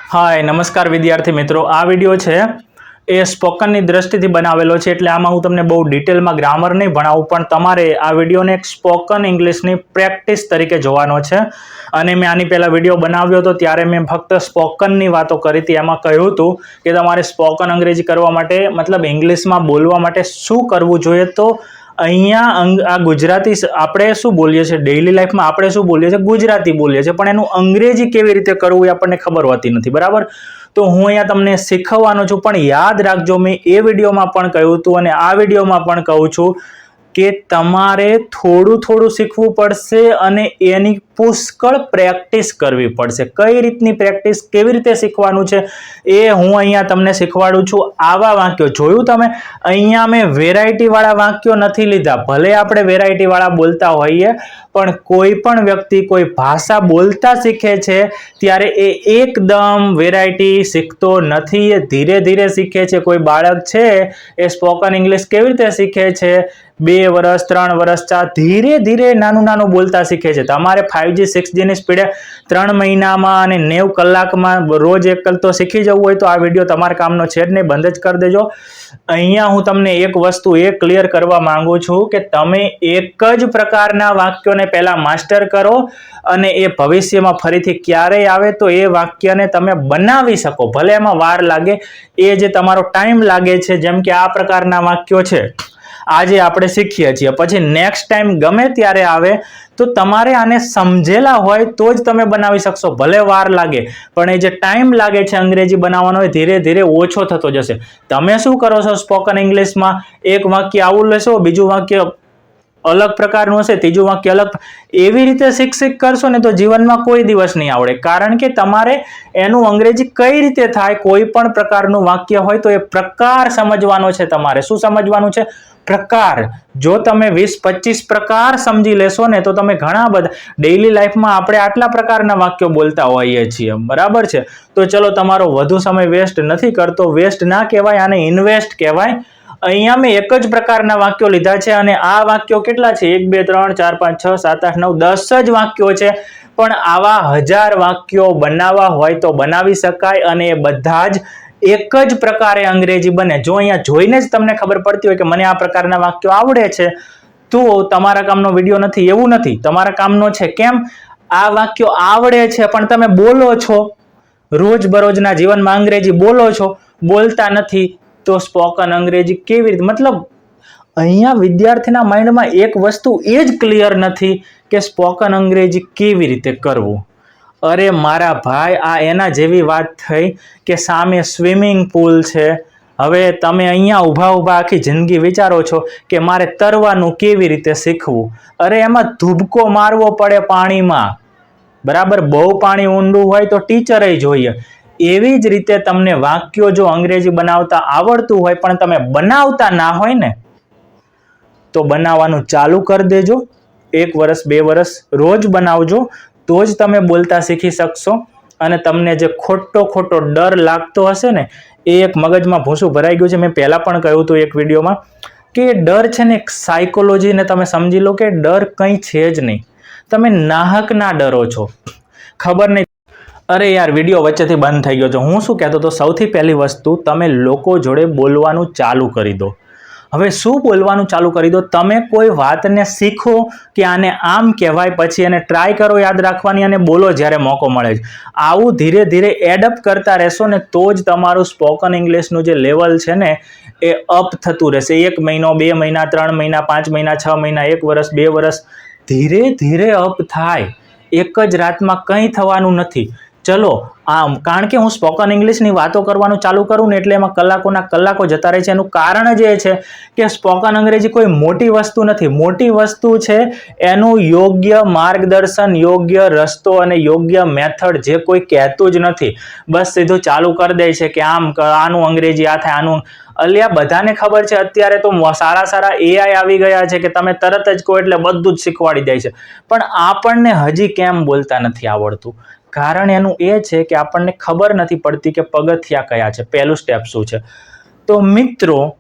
हाय नमस्कार विद्यार्थी मित्रों। आ विडियो है ए स्पोकन दृष्टि बनावेलो है एटले आमां हूँ तमने बहुत डिटेल में ग्रामर नहीं भणावुं पण तमारे आ विडियो ने एक स्पोकन इंग्लिश नी प्रेक्टिस तरीके जोवानो छे। अने मैं आनी पहेला विडियो बनाव्यो तो त्यारे मैं फक्त स्पोकन नी वातो करी हती। एमां कह्युं हतुं के तमारे स्पोकन अंग्रेजी करवा माटे मतलब इंग्लिश में बोलवा माटे शुं करवुं जोईए। तो अहींया आ गुजराती आपणे शुं बोलीए छीए डेली लाइफ में आपणे शुं बोलीए छीए गुजराती बोलीए छीए पण एनुं अंग्रेजी केवी रीते करवुं ए आपणने खबर होती नथी बराबर। तो हूँ अहींया तमने शीखववानो छुं पण याद राखजो मैं ए विडियो में पण कह्युं हतुं अने आ विडियो में पण कहूं छुं के तमारे थोड़ुं थोड़ुं शीखवुं पड़शे अने एनी पुष्कळ प्रेक्टिस करवी पड़शे। कई रीतनी प्रेक्टिस केवी रीते शीखवानुं छे ए हूँ अहींया तमने शीखवाडुं छुं। आवा वाक्यो जोयुं तमे अहींया मैं वेरायटी वाळा वाक्यो नथी लीधा। भले आपणे वेरायटी वाळा बोलता होईए पण कोई पण व्यक्ति कोई भाषा बोलता शीखे छे त्यारे ए एकदम वेरायटी शीखतो नथी। ए धीरे धीरे शीखे छे। कोई बाळक छे ए स्पोकन इंग्लिश केवी रीते शीखे छे 2 वर्ष 3 वर्ष 4 धीरे धीरे नानु नानु बोलता शीखे छे। तमारे 5G 6G ની સ્પીડે 3 મહિનામાં અને 90 કલાકમાં રોજ એક તો શીખી જવું હોય તો આ વિડિયો તમારા કામનો છે જ નહીં, બંધ જ કરી દેજો। અહીંયા હું તમને એક વસ્તુ એ ક્લિયર કરવા માંગુ છું કે તમે એક જ પ્રકારના વાક્યોને પહેલા માસ્ટર કરો અને એ ભવિષ્યમાં ફરીથી ક્યારેય આવે તો એ વાક્યને તમે બનાવી શકો। ભલે એમાં વાર લાગે, એ જે તમારો ટાઈમ લાગે છે, જેમ કે આ પ્રકારના વાક્યો છે આજે આપણે શીખીએ છીએ, પછી નેક્સ્ટ ટાઈમ ગમે ત્યારે આવે તો તમારે આને સમજેલા હોય તો જ તમે બનાવી શકશો। ભલે વાર લાગે પણ એ જે ટાઈમ લાગે છે અંગ્રેજી બનાવવાનો એ ધીરે ધીરે ઓછો થતો જશે। તમે શું કરો છો સ્પોકન ઇંગ્લિશમાં એક વાક્ય આવું લેશો, બીજું વાક્ય अलग प्रकारનું હશે, ત્રીજું વાક્ય अलग, એવી રીતે શીખ કરશો ને તો જીવનમાં કોઈ દિવસ નહીં આવડે। કારણ કે તમારે એનું અંગ્રેજી કઈ રીતે થાય, કોઈ પણ પ્રકારનું વાક્ય હોય તો એ પ્રકાર સમજવાનો છે। તમારે શું સમજવાનું છે? પ્રકાર। જો તમે 20-25 પ્રકાર સમજી લેશો ને તો તમે ઘણા બધા ડેઈલી લાઈફમાં આપણે આટલા પ્રકારના વાક્યો બોલતા હોઈએ છીએ, બરાબર છે। તો ચલો તમારો વધુ સમય વેસ્ટ નથી કરતો, વેસ્ટ ના કહેવાય, આને ઇન્વેસ્ટ કહેવાય। અહીંયા મેં એક જ પ્રકારના વાક્યો લીધા છે અને આ વાક્યો કેટલા છે? 1 2 3 4 5 6 7 8 9 10 જ વાક્યો છે, પણ આવા 1000 વાક્યો બનાવવા હોય તો બનાવી શકાય અને એ બધા જ એક જ પ્રકારે અંગ્રેજી બને। જો અહીંયા જોઈને જ તમને ખબર પડતી હોય કે મને આ પ્રકારના વાક્યો આવડે છે તો તમારા કામનો વિડિયો નથી, એવું નથી, તમારા કામનો છે। કેમ? આ વાક્યો આવડે છે પણ તમે બોલો છો, રોજબરોજના જીવનમાં અંગ્રેજી બોલો છો, બોલતા નથી तो स्पोकन अंग्रेजी केवी रीते, मतलब अहींया विद्यार्थीना माइंडमां एक वस्तु ए ज क्लियर नथी के स्पोकन अंग्रेजी केवी रीते करवुं। अरे मारा भाई, आ एना जेवी वात थई के सामे स्विमिंग पूल छे। हवे तमे अहींया ऊभा ऊभा आखी जिंदगी विचारो छो के मारे तरवानुं केवी रीते शीखवुं। अरे एमां धूबको मारवो पड़े पाणीमां, बराबर। बहु पाणी ऊंडुं होय तो टीचरे जोईए। एवी ज रीते तमने वाक्यो जो अंग्रेजी बनावता आवड़तुं होय पण तमे बनावता ना होय ने तो बनाववानुं चालू कर देजो। 1 वर्ष 2 वर्ष रोज बनावजो तो ज तमे बोलता शीखी शकशो। अने तमने जे खोटो खोटो डर लागतो हशे ने ए एक मगजमां भूसुं भराई गयुं छे। मैं पहेला पण कह्युं हतुं एक विडियोमां के डर छे ने साइकोलॉजी ने तमे समजी लो के डर कंई छे ज नहीं, तमे नाहकना डरो छो, खबर नहीं। अरे यार, विडियो वच्चेथी बंध थई गयो छे। हूँ शुं कहेतो तो सौथी पहली वस्तु तमे लोको जोड़े बोलवानुं चालू करी दो। हवे शुं बोलवानुं चालू करी दो? तमे कोई वातने शीखो कि आने आम कहेवाय, पछी एने ट्राय करो याद राखवानी अने बोलो ज्यारे मौको मळे। आवुं धीरे धीरे एडअप करता रहेशो ने तो ज तमारुं स्पोकन इंग्लिशनुं जे लेवल छे ने ए अप थतुं रहेशे। 1 महीनो 2 महीना 3 महीना 5 महीना 6 महीना 1 वर्ष 2 वर्ष धीरे धीरे अप थाय। एक ज रातमां कंई थवानुं नथी। चलो आम कारण के हूँ स्पोकन इंग्लिशनी वातो करवानुं चालू करूँ ने एटले एमां कलाकोना कलाको जता रहे छे। एनुं कारण ज ए छे के स्पोकन अंग्रेजी कोई मोटी वस्तु नथी। मोटी वस्तु छे एनुं योग्य मार्गदर्शन, योग्य रस्तो अने योग्य मेथड जे कोई कहेतुं ज नथी। बस सीधुं चालू कर दे छे के आम आनुं अंग्रेजी आ थाय आनुं। अलिया बधाने खबर छे अत्यारे तो सारा सारा एआई आवी गया छे के तमे तरत ज कहो एटले बधुं ज शीखवाड़ी दे छे, पण आपणने हजी केम बोलता नथी आवडतुं? कारण एनुं ए छे के आपणने खबर नथी पड़ती के पगथिया कया छे, पहेलुं स्टेप शुं छे। तो मित्रों,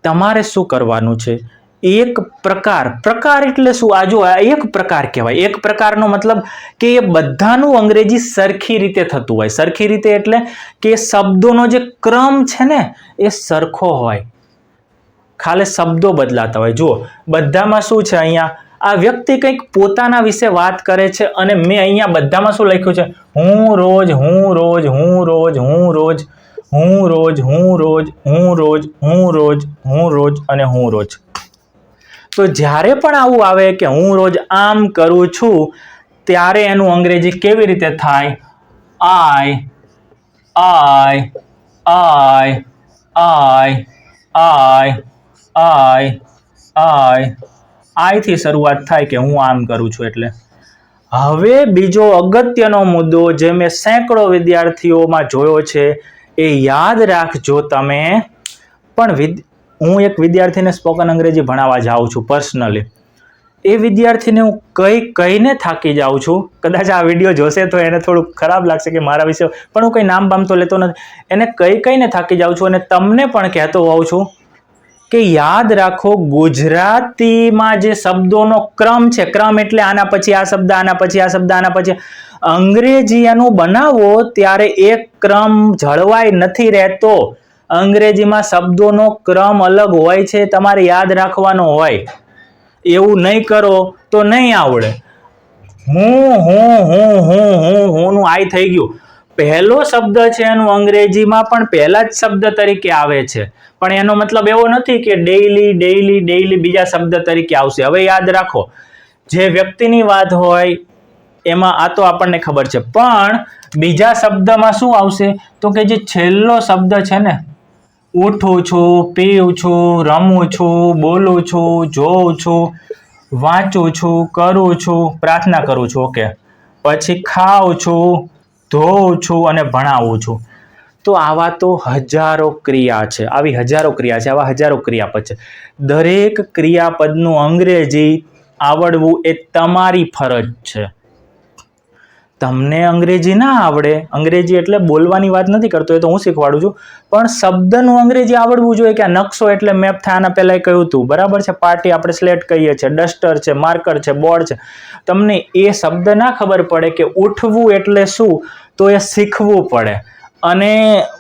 तमारे शुं करवानुं छे? એક પ્રકાર એટલે શું? આ જો આ એક પ્રકાર કહેવાય. એક પ્રકારનો મતલબ કે એ બધાનું અંગ્રેજી સરખી રીતે થતું હોય. સરખી રીતે એટલે કે શબ્દોનો જે ક્રમ છે ને એ સરખો હોય, ખાલી શબ્દો બદલાતા હોય. જુઓ બધામાં શું છે, અહીંયા આ વ્યક્તિ કંઈક પોતાના વિશે વાત કરે છે અને મેં અહીંયા બધામાં શું લખ્યું છે? હું રોજ, હું રોજ, હું રોજ, હું રોજ, હું રોજ, હું રોજ, હું રોજ, હું રોજ, હું રોજ અને હું રોજ. તો જ્યારે પણ આવું આવે કે હું રોજ આમ કરું છું, ત્યારે એનું અંગ્રેજી કેવી રીતે થાય? આઈ થી શરૂઆત થાય કે હું આમ કરું છું એટલે. હવે બીજો અગત્યનો મુદ્દો જે મેં સેંકડો વિદ્યાર્થીઓમાં જોયો છે, એ યાદ રાખજો તમે. પણ હું એક વિદ્યાર્થીને સ્પોકન અંગ્રેજી ભણાવવા જાઉં છું પર્સનલી. એ વિદ્યાર્થીને હું કહીને થાકી જાઉં છું. કદાચ આ વિડીયો જોશે તો એને થોડું ખરાબ લાગશે કે મારા વિશે, પણ હું કંઈ નામ બામ તો લેતો નથી. એને કહીને થાકી જાઉં છું અને તમને પણ કહેતો હોઉં છું કે યાદ રાખો, ગુજરાતીમાં જે શબ્દોનો ક્રમ છે, ક્રમ એટલે આના પછી આ શબ્દ, આના પછી આ શબ્દ, આના પછી. અંગ્રેજી એનું બનાવો ત્યારે એક ક્રમ જળવાઈ નથી રહેતો. અંગ્રેજીમાં શબ્દોનો ક્રમ અલગ હોય છે, તમારે યાદ રાખવાનો હોય. એવું નહીં કરો તો નહીં આવડે. હું નું આઈ થઈ ગયું. પહેલો શબ્દ છે એનું અંગ્રેજીમાં પણ પહેલા જ શબ્દ તરીકે આવે છે, પણ એનો મતલબ એવો નથી કે ડેઈલી બીજા શબ્દ તરીકે આવશે. હવે યાદ રાખો, જે વ્યક્તિની વાત હોય એમાં આ તો આપણને ખબર છે, પણ બીજા શબ્દમાં શું આવશે? તો કે જે છેલ્લો શબ્દ છે ને, ઉઠું છું, પીવું છું, રમું છું, બોલું છું, જોઉં છું, વાંચું છું, કરું છું, પ્રાર્થના કરું છું, ઓકે, પછી ખાઉં છું, ધોઉં છું અને ભણાવું છું. તો આવા તો હજારો ક્રિયા છે, આવી હજારો ક્રિયા છે, આવા હજારો ક્રિયાપદ છે. દરેક ક્રિયાપદનું અંગ્રેજી આવડવું એ તમારી ફરજ છે. તમને અંગ્રેજી ના આવડે, અંગ્રેજી એટલે બોલવાની વાત નથી કરતો, એ તો હું શીખવાડું છું, પણ શબ્દનું અંગ્રેજી આવડવું જોઈએ. કે આ નકશો એટલે મેપ થાય, આના પહેલાં કહ્યું હતું, બરાબર છે. પાર્ટી આપણે સ્લેટ કહીએ છીએ, ડસ્ટર છે, માર્કર છે, બોર્ડ છે. તમને એ શબ્દ ના ખબર પડે કે ઉઠવું એટલે શું, તો એ શીખવું પડે. અને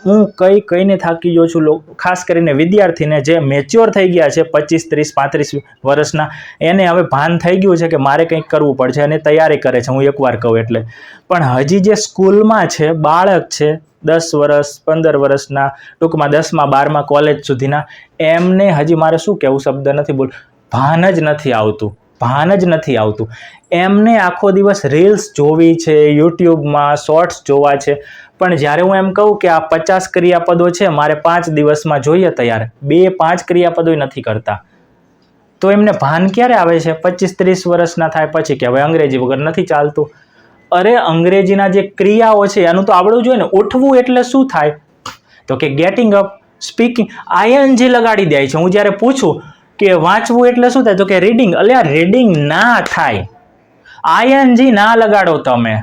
હું કહીને થાકી ગયો છું. ખાસ કરીને વિદ્યાર્થીને જે મેચ્યોર થઈ ગયા છે, 25, 30, 35 વર્ષના, એને હવે ભાન થઈ ગયું છે કે મારે કંઈક કરવું પડશે અને તૈયારી કરે છે, હું એકવાર કહું એટલે. પણ હજી જે સ્કૂલમાં છે, બાળક છે 10 વર્ષ 15 વર્ષના, ટૂંકમાં 10માં 12માં કોલેજ સુધીના, એમને હજી મારે શું કહેવું, શબ્દ નથી બોલ, ભાન જ નથી આવતું. એમને આખો દિવસ રીલ્સ જોવી છે, યુટ્યુબમાં શોર્ટ્સ જોવા છે. પણ જ્યારે હું એમ કહું કે આ 50 ક્રિયાપદો છે, મારે 5 દિવસમાં જોઈએ તૈયાર, 2-5 ક્રિયાપદો નથી કરતા, તો એમને ભાન ક્યારે આવે છે? 25-30 વર્ષના થાય પછી કે હવે અંગ્રેજી વગર નથી ચાલતું. અરે અંગ્રેજીના જે ક્રિયાઓ છે એનું તો આવડવું જોઈએ ને. ઉઠવું એટલે શું થાય? તો કે ગેટિંગ અપ, સ્પીકિંગ, આઈએનજી લગાડી દે છે. હું જ્યારે પૂછું કે વાંચવું એટલે શું થાય, તો કે રીડિંગ. અલ્યા રીડિંગ ના થાય, આઈએનજી ના લગાડો તમે.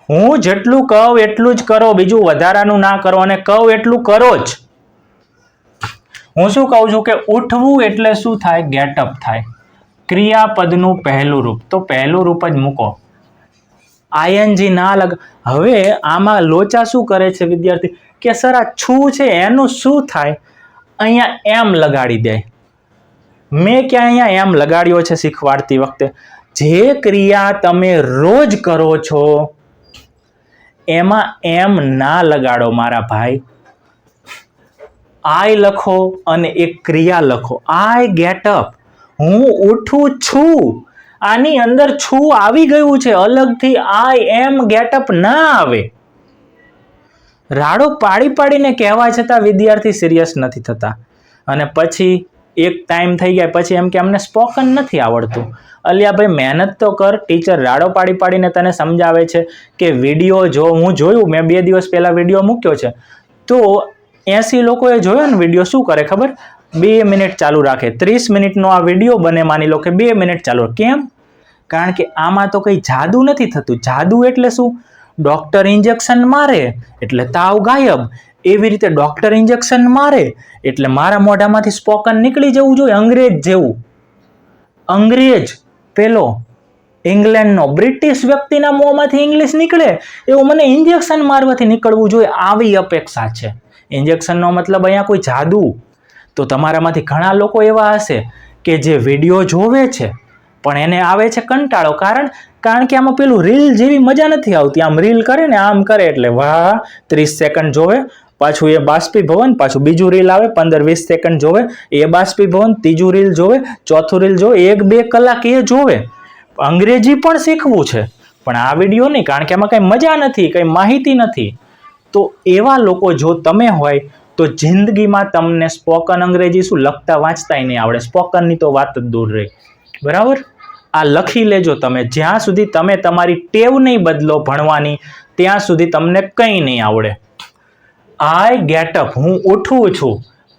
હું જેટલું કહું એટલું જ કરો, બીજું વધારાનું ના કરો, અને કહું એટલું કરો જ. હું શું કહું છું કે ઉઠવું એટલે શું થાય? ગેટઅપ થાય. ક્રિયાપદનું પહેલું રૂપ, તો પહેલું રૂપ જ મૂકો, આઈએનજી ના લગ. હવે આમાં લોચા શું કરે છે વિદ્યાર્થી કે સર આ છું છે એનું શું થાય? અહીંયા એમ લગાડી દે. મેં ક્યાં અહીંયા એમ લગાડ્યો છે શીખવાડતી વખતે? જે ક્રિયા તમે રોજ કરો છો એમાં એમ ના લગાડો મારા ભાઈ. આઈ લખો અને એક ક્રિયા લખો, આઈ ગેટ અપ, હું ઉઠું છું. આની અંદર છું આવી ગયું છે, અલગથી આઈ એમ ગેટ અપ ના આવે. રાડો પાડીને કહેવા છતાં વિદ્યાર્થી સિરિયસ નથી થતા, અને પછી એક ટાઈમ થઈ ગયા પછી એમ કે અમને સ્પોકન નથી આવડતું. અલ્યા ભાઈ મહેનત તો કર. ટીચર રાડો પાડીને તને સમજાવે છે કે વિડીયો જો. હું જોયું, મેં 2 દિવસ પહેલા વિડીયો મૂક્યો છે, તો 80 લોકોએ જોયો ને વિડીયો. શું કરે ખબર? 2 મિનિટ ચાલુ રાખે. 30 મિનિટનો આ વિડીયો બને, માની લો કે 2 મિનિટ ચાલુ. કેમ? કારણ કે આમાં તો કંઈ જાદુ નથી થતું. જાદુ એટલે શું? ડોક્ટર ઇન્જેક્શન મારે એટલે તાવ ગાયબ. એવી રીતે ડોક્ટર ઇન્જેક્શન મારે એટલે મારા મોઢામાંથી સ્પોકન નીકળી જવું જોઈએ, અંગ્રેજ જેવું. અંગ્રેજ પેલો ઇંગ્લેન્ડનો બ્રિટિશ વ્યક્તિના મોંમાંથી ઇંગ્લિશ નીકળે એવું મને ઇન્જેક્શન મારવાથી નીકળવું જોઈએ, આવી અપેક્ષા છે. ઇન્જેક્શનનો મતલબ અહીંયા કોઈ જાદુ. તો તમારામાંથી ઘણા લોકો એવા હશે કે જે વિડીયો જોવે છે પણ એને આવે છે કંટાળો. કારણ કે આમાં પેલું રીલ જેવી મજા નથી આવતી. આમ રીલ કરે ને આમ કરે એટલે વાહ 30 સેકન્ડ જોવે, પાછું એ બાષ્પીભવન, પાછું બીજું રીલ આવે 15-20 સેકન્ડ જોવે, એ બાષ્પીભવન, ત્રીજું રીલ જોવે, ચોથું રીલ જોવે, 1-2 કલાક એ જોવે. અંગ્રેજી પણ શીખવું છે પણ આ વિડીયો નહીં, કારણ કે આમાં કઈ મજા નથી, કઈ માહિતી નથી. તો એવા લોકો જો તમે હોય તો જિંદગીમાં તમને સ્પોકન અંગ્રેજી શું લખતા વાંચતા નહીં આવડે, સ્પોકનની તો વાત જ દૂર રહી. બરાબર, આ લખી લેજો તમે. જ્યાં સુધી તમે તમારી ટેવ નહીં બદલો ભણવાની ત્યાં સુધી તમને કંઈ નહીં આવડે. આઈ ગેટ અપ, હું ઉઠું છું.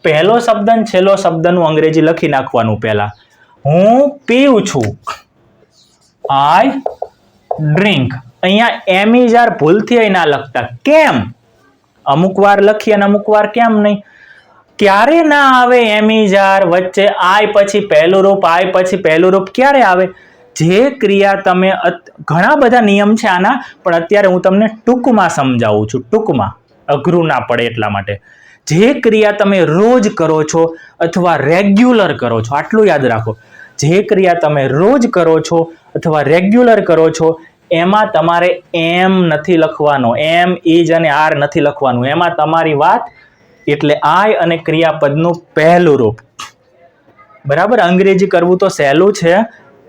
પહેલો શબ્દ ને છેલ્લો શબ્દનું અંગ્રેજી લખી નાખવાનું પહેલા. હું પીઉં છું, આઈ ડ્રિંક. અહીંયા એમિજાર ભૂલથી ના લખતા. કેમ? અમુક વાર લખી અને અમુક વાર કેમ નહીં. ક્યારે ના આવે એમિજાર વચ્ચે આઈ પછી પહેલું રૂપ, આઈ પછી પહેલું રૂપ ક્યારે આવે? જે ક્રિયા તમે, ઘણા બધા નિયમ છે આના, પણ અત્યારે હું તમને ટૂંકમાં સમજાવું છું, ટૂંકમાં, અઘરું ના પડે એટલા માટે. જે ક્રિયા તમે રોજ કરો છો અથવા રેગ્યુલર કરો છો, આટલું યાદ રાખો. જે ક્રિયા તમે રોજ કરો છો અથવા રેગ્યુલર કરો છો એમાં તમારે એમ નથી લખવાનો, એમ, ઇઝ અને આર નથી લખવાનું. એમાં તમારી વાત એટલે આઈ અને ક્રિયાપદનું પહેલું રૂપ. બરાબર, અંગ્રેજી કરવું તો સહેલું છે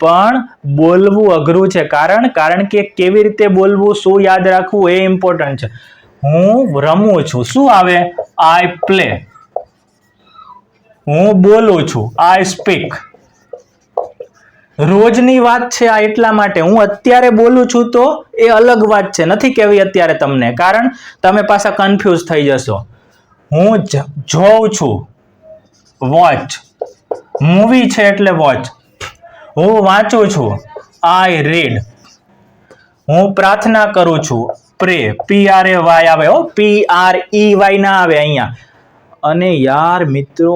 પણ બોલવું અઘરું છે. કારણ કે કેવી રીતે બોલવું, શું યાદ રાખવું એ ઇમ્પોર્ટન્ટ છે. હું રમું છું, શું આવે? I play. હું બોલું છું, આઈ સ્પીક. રોજની વાત છે આ, એટલા માટે. હું અત્યારે બોલું છું તો એ અલગ વાત છે, નથી કહેવી અત્યારે તમને, કારણ તમે પાછા કન્ફ્યુઝ થઈ જશો. હું જોઉં છું, વોચ. મૂવી છે એટલે વોચ. હું વાંચું છું, આઈ રીડ. હું પ્રાર્થના કરું છું, પ્રે. PRAY આવે હો, PREY ના આવે અહીંયા. અને યાર મિત્રો,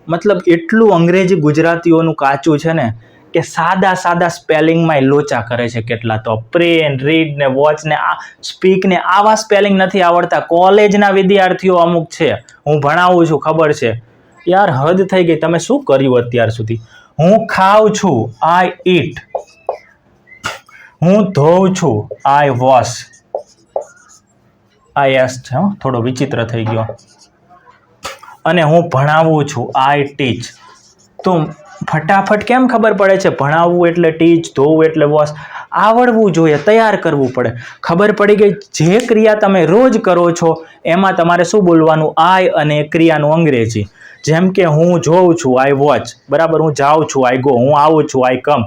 મતલબ એટલું અંગ્રેજી ગુજરાતીઓનું કાચું છે ને કે સાદા સ્પેલિંગમાં લોચા કરે છે કેટલા તો. પ્રે ને રીડ ને વોચ ને સ્પીક ને આવા સ્પેલિંગ નથી આવડતા. કોલેજના વિદ્યાર્થીઓ અમુક છે, હું ભણાવું છું, ખબર છે. યાર હદ થઈ ગઈ, તમે શું કર્યું અત્યાર સુધી? હું ખાઉં છું, આઈ ઈટ. હું ધોઉં છું, આઈ વોશ. આ એસ છે, થોડો વિચિત્ર થઈ ગયો. અને હું ભણાવું છું, આઈ ટીચ. તો ફટાફટ કેમ ખબર પડે છે? ભણાવવું એટલે ટીચ, ધોવું એટલે વોશ. આવડવું જોઈએ, તૈયાર કરવું પડે. ખબર પડી ગઈ. જે ક્રિયા તમે રોજ કરો છો એમાં તમારે શું બોલવાનું? આઈ અને ક્રિયાનું અંગ્રેજી. જેમ કે હું જોઉં છું, આઈ વોચ. બરાબર, હું જાઉં છું, આઈ ગો. હું આવું છું, આઈ કમ.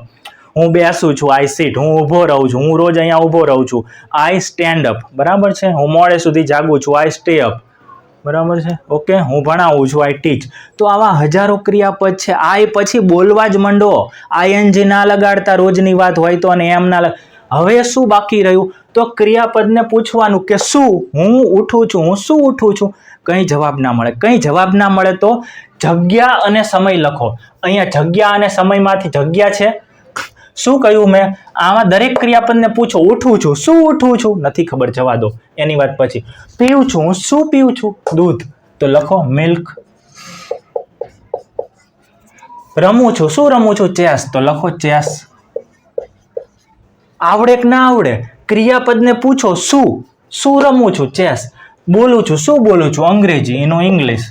હું બેસું છું, આઈ સીટ. હું ઊભો રહું છું, હું રોજ અહીંયા ઊભો રહું છું, આઈ સ્ટેન્ડ અપ. બરાબર છે. હું મોડે સુધી જાગું છું, આઈ સ્ટે અપ. બરાબર છે. ઓકે, હું ભણાવું છું, આઈ ટીચ. તો આવા હજારો ક્રિયાપદ છે. આઈ પછી બોલવા જ મંડો. આઈએનજી ના લગાડતા, રોજની વાત હોય તો, અને એમ ના. હવે શું બાકી રહ્યું? તો ક્રિયાપદને પૂછવાનું કે શું? હું ઉઠું છું, હું શું ઉઠું છું? કંઈ જવાબ ના મળે. કંઈ જવાબ ના મળે તો જગ્યા અને સમય લખો. અહીંયા જગ્યા અને સમયમાંથી જગ્યા છે. શું કહ્યું મેં? આમાં દરેક ક્રિયાપદને પૂછો, ઉઠું છું, શું ઉઠું છું? નથી ખબર, જવા દો, એની વાત પછી. પીવું છું, હું શું પીવું છું? દૂધ. તો લખો મિલ્ક. રમું છું, શું રમું છું? ચેસ. તો લખો ચેસ. આવડે કે ના આવડે? ક્રિયાપદને પૂછો શું રમું છું? ચેસ. બોલું છું, શું બોલું છું? અંગ્રેજી, એનો ઇંગ્લિશ.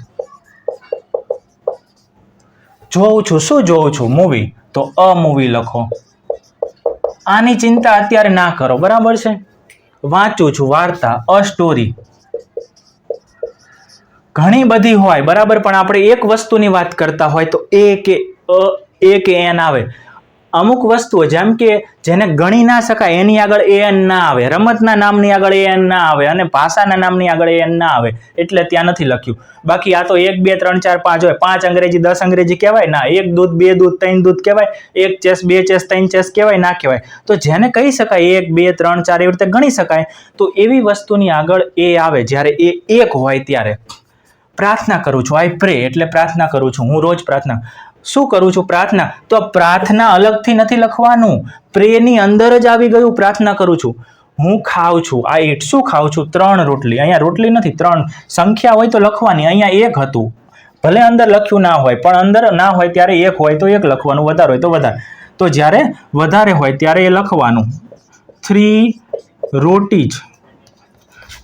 જોઉં છું, શું જોઉં છું? મૂવી. તો અ મૂવી લખો. આની ચિંતા અત્યારે ના કરો, બરાબર છે. વાંચું છું, વાર્તા, અ સ્ટોરી. ઘણી બધી હોય, બરાબર, પણ આપણે એક વસ્તુની વાત કરતા હોય તો એ કે એન આવે. અમુક વસ્તુઓ જેમ કે જેને ગણી ના શકાય એની આગળ એન ના આવે, રમતના નામની આગળ એન ના આવે અને ભાષાના નામની આગળ એન ના આવે, એટલે ત્યાં નથી લખ્યું. બાકી આ તો 1 2 3 4 5 હોય, 5 અંગ્રેજી 10 અંગ્રેજી કહેવાય ના, 1 દૂધ 2 દૂધ 3 દૂધ કહેવાય, 1 ચેસ 2 ચેસ 3 ચેસ કહેવાય ના કહેવાય. તો જેને કહી શકાય 1 2 3 4 એવી રીતે ગણી શકાય, તો એવી વસ્તુની આગળ એ આવે જ્યારે એ એક હોય ત્યારે. પ્રાર્થના કરું છું, આઈ પ્રે એટલે પ્રાર્થના કરું છું, હું રોજ પ્રાર્થના. શું કરું છું? પ્રાર્થના. તો પ્રાર્થના અલગથી નથી લખવાનું, પ્રેની અંદર જ આવી ગયું પ્રાર્થના કરું છું. હું ખાઉં છું, આ ઈટ. શું ખાઉં છું? 3 રોટલી. અહીંયા રોટલી નથી, 3 સંખ્યા હોય તો લખવાની. અહીંયા 1 હતું, ભલે અંદર લખ્યું ના હોય, પણ અંદર ના હોય ત્યારે 1 હોય તો 1 લખવાનું, વધારે હોય તો વધારે. તો જ્યારે વધારે હોય ત્યારે એ લખવાનું 3 રોટીજ.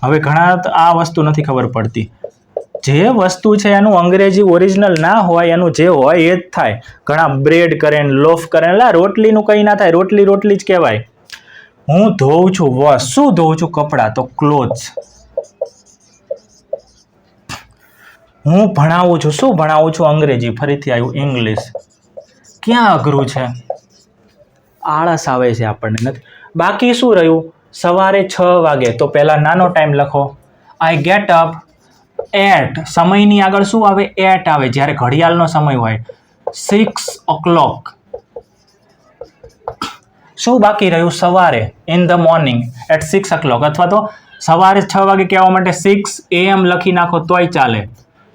હવે ઘણા આ વસ્તુ નથી ખબર પડતી. જે વસ્તુ છે એનું અંગ્રેજી ઓરિજિનલ ના હોય, એનું જે હોય એ જ થાય. ઘણા બ્રેડ કરે ને લોફ કરે, રોટલીનું કંઈ ના થાય, રોટલી રોટલી જ કહેવાય. હું ધોઉં છું, વોશ. શું ધોઉં છું? કપડાં, તો ક્લોથ્સ. હું ભણાવું છું, શું ભણાવું છું? અંગ્રેજી. ફરીથી આવ્યું ઇંગ્લિશ. ક્યાં અઘરું છે? આળસ આવે છે આપણને, નથી. બાકી શું રહ્યું? સવારે 6 વાગે, તો પહેલા નાનો ટાઈમ લખો, આઈ ગેટ અપ એટ. સમયની આગળ શું આવે? એટ આવે, જ્યારે ઘડિયાળનો સમય હોય 6 o'clock. શું બાકી રહ્યું? સવારે, in the morning at 6 o'clock. અથવા તો સવારે 6 વાગે કહેવા માટે 6 AM લખી નાખો તોય ચાલે,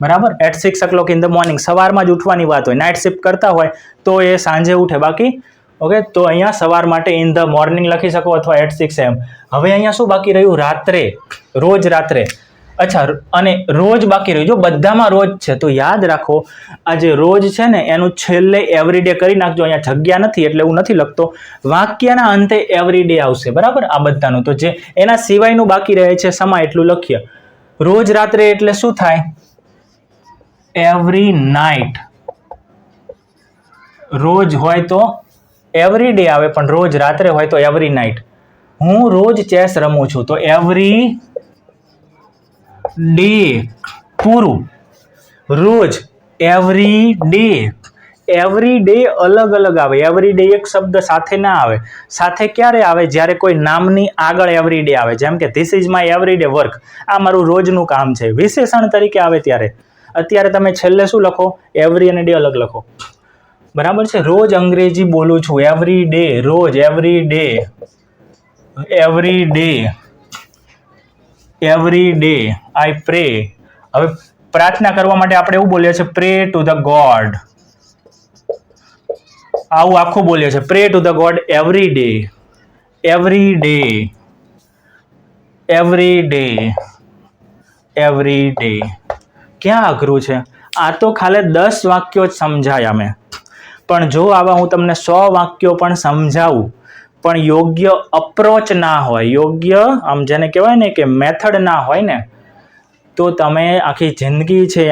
બરાબર. At 6 o'clock in the morning. સવારમાં જ ઉઠવાની વાત હોય, નાઇટ શિફ્ટ કરતા હોય તો એ સાંજે ઉઠે. બાકી ઓકે, તો અહીંયા સવાર માટે ઇન ધ મોર્નિંગ લખી શકો અથવા એટ 6 AM. હવે અહીંયા શું બાકી રહ્યું? રાત્રે, રોજ રાત્રે. અચ્છા, અને રોજ બાકી રહ્યું. જો બધામાં રોજ છે તો યાદ રાખો, આ જે રોજ છે ને એનું છેલ્લે એવરીડે કરી નાખજો. અહીંયા જગ્યા નથી એટલે હું નથી લખતો. વાક્યના અંતે એવરીડે આવશે, બરાબર. આ બધાનું તો જે એના સિવાયનું બાકી રહે છે સમા એટલું લખીએ. રોજ રાત્રે એટલે શું થાય? Every night. રોજ હોય તો એવરીડે આવે, પણ રોજ રાત્રે હોય તો એવરી નાઇટ. હું રોજ ચેસ રમું છું, તો એવરી ડે. પૂરું. રોજ, એવરી ડે. એવરી ડે અલગ અલગ આવે. એવરી ડે એક શબ્દ સાથે ના આવે. સાથે ક્યારે આવે? જ્યારે કોઈ નામની આગળ એવરી ડે આવે. જેમ કે this is my every day work, આ મારું રોજનું કામ છે, વિશેષણ તરીકે આવે ત્યારે. અત્યારે તમે છેલ્લે શું લખો? એવરી અને ડે અલગ લખો, બરાબર છે. રોજ અંગ્રેજી બોલું છું, એવરી ડે. રોજ, every day, every day, every day I pray. હવે પ્રાર્થના કરવા માટે આપણે એવું બોલીએ છીએ, પ્રે ટુ ધ ગોડ. આવું આખું બોલીએ છીએ, પ્રે to the God every day, every day, every day, every day. ક્યાં અઘરું છે? આ તો ખાલી 10 વાક્યો જ સમજાય અમે, પણ જો આવા હું તમને 100 વાક્યો પણ સમજાવું, પણ યોગ્ય અપ્રોચ ના હોય, યોગ્ય આમ જેને કહેવાય ને કે મેથડ ના હોય ને, તો તમે આખી જિંદગી છે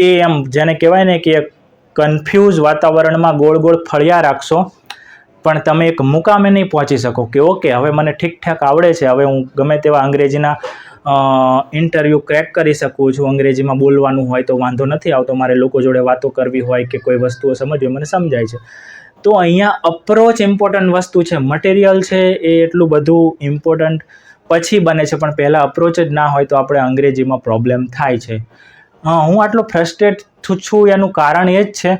એ એમ જેને કહેવાય ને કે કન્ફ્યુઝ વાતાવરણમાં ગોળ ગોળ ફળ્યા રાખશો, પણ તમે એક મુકામે નહીં પહોંચી શકો કે ઓકે હવે મને ઠીકઠાક આવડે છે, હવે હું ગમે તેવા અંગ્રેજીના ઇન્ટરવ્યૂ ક્રેક કરી શકું છું, અંગ્રેજીમાં બોલવાનું હોય તો વાંધો નથી આવતો, મારે લોકો જોડે વાતો કરવી હોય કે કોઈ વસ્તુઓ સમજવી મને સમજાય છે. તો અહીંયા અપ્રોચ ઇમ્પોર્ટન્ટ વસ્તુ છે. મટીરિયલ છે એ એટલું બધું ઇમ્પોર્ટન્ટ પછી બને છે, પણ પહેલાં અપ્રોચ જ ના હોય તો આપણે અંગ્રેજીમાં પ્રોબ્લેમ થાય છે. હું આટલો ફ્રસ્ટ્રેટ છું એનું કારણ એ જ છે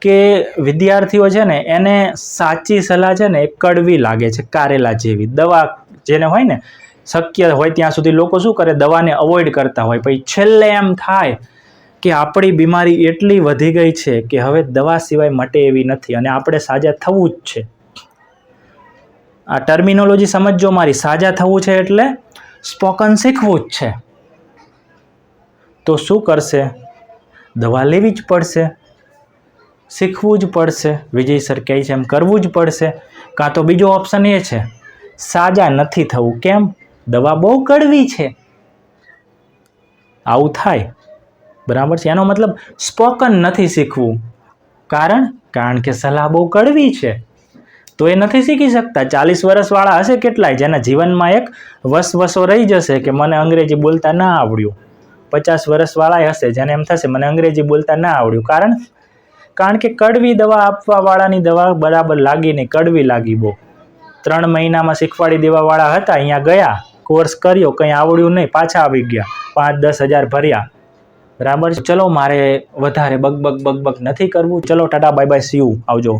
કે વિદ્યાર્થીઓ છે ને એને સાચી સલાહ છે ને એ કડવી લાગે છે, કારેલા જેવી. દવા જેને હોય ને, શક્ય હોય ત્યાં સુધી લોકો શું કરે? દવાને અવોઇડ કરતા હોય. પછી છેલ્લે એમ થાય કે આપણી બીમારી એટલી વધી ગઈ છે કે હવે દવા સિવાય મટે એવી નથી અને આપણે સાજા થવું જ છે. આ ટર્મિનોલોજી સમજજો મારી. સાજા થવું છે એટલે સ્પોકન શીખવું જ છે. તો શું કરશે? દવા લેવી જ પડશે, શીખવું જ પડશે. વિજય સર કહે છે એમ કરવું જ પડશે. કાં તો બીજો ઓપ્શન એ છે, સાજા નથી થવું. કેમ? દવા બહુ કડવી છે. આવું થાય, બરાબર છે. એનો મતલબ સ્પોકન નથી શીખવું. કારણ કે સલાહ બહુ કડવી છે, તો એ નથી શીખી શકતા. 40 વર્ષવાળા હશે કેટલાય જેના જીવનમાં એક વસવસો રહી જશે કે મને અંગ્રેજી બોલતા ના આવડ્યું. 50 વર્ષવાળા હશે જેને એમ થશે મને અંગ્રેજી બોલતા ના આવડ્યું. કારણ કે કડવી દવા આપવાવાળાની દવા બરાબર લાગી નહીં, કડવી લાગી બહુ. 3 મહિનામાં શીખવાડી દેવાવાળા હતા, અહીંયા ગયા, કોર્સ કર્યો, કંઈ આવડ્યું નહીં, પાછા આવી ગયા, 5-10 હજાર ભર્યા. બરાબર. ચલો, મારે વધારે બકબક નથી કરવું. ચલો, Tata, bye bye, C you, આવજો.